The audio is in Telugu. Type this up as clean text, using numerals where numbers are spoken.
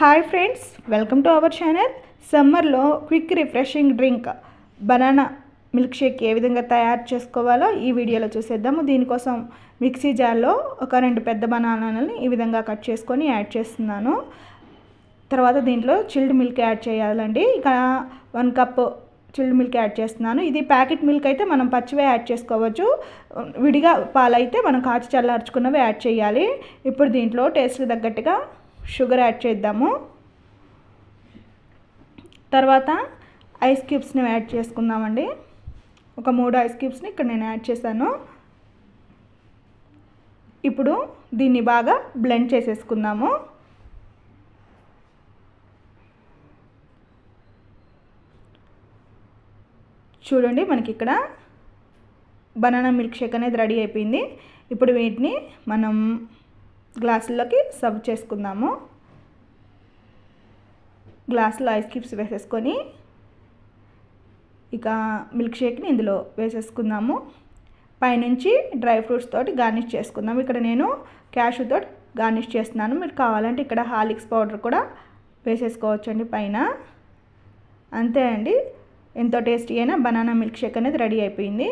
Hi friends, welcome to our channel. సమ్మర్లో quick refreshing drink banana milk shake ఏ విధంగా తయారు చేసుకోవాలో ఈ వీడియోలో చూసేద్దాము. దీనికోసం మిక్సీ జార్లో ఒక 2 పెద్ద బనానాలని ఈ విధంగా కట్ చేసుకొని యాడ్ చేస్తున్నాను. తర్వాత దీంట్లో చిల్డ్ మిల్క్ యాడ్ చేయాలండి. ఇక 1 కప్ చిల్డ్ మిల్క్ యాడ్ చేస్తున్నాను. ఇది ప్యాకెట్ మిల్క్ అయితే మనం పచ్చివే యాడ్ చేసుకోవచ్చు. విడిగా పాలైతే మనం కాచి చల్లార్చుకున్నవి యాడ్ చేయాలి. ఇప్పుడు దీంట్లో టేస్ట్కి తగ్గట్టుగా షుగర్ యాడ్ చేద్దాము. తర్వాత ఐస్ క్యూబ్స్ని యాడ్ చేసుకుందామండి. ఒక 3 ఐస్ క్యూబ్స్ని ఇక్కడ నేను యాడ్ చేశాను. ఇప్పుడు దీన్ని బాగా బ్లెండ్ చేసేసుకుందాము. చూడండి, మనకి ఇక్కడ బనానా మిల్క్ షేక్ అనేది రెడీ అయిపోయింది. ఇప్పుడు వీటిని మనం గ్లాసుల్లోకి సర్వ్ చేసుకుందాము. గ్లాసులో ఐస్ క్యూబ్స్ వేసేసుకొని ఇక మిల్క్ షేక్ని ఇందులో వేసేసుకుందాము. పైనుంచి డ్రై ఫ్రూట్స్ తోటి గార్నిష్ చేసుకుందాము. ఇక్కడ నేను క్యాషూ తోటి గార్నిష్ చేస్తున్నాను. మీరు కావాలంటే ఇక్కడ హార్లిక్స్ పౌడర్ కూడా వేసేసుకోవచ్చండి పైన. అంతే అండి, ఎంతో టేస్టీ అయిన బనానా మిల్క్ షేక్ అనేది రెడీ అయిపోయింది.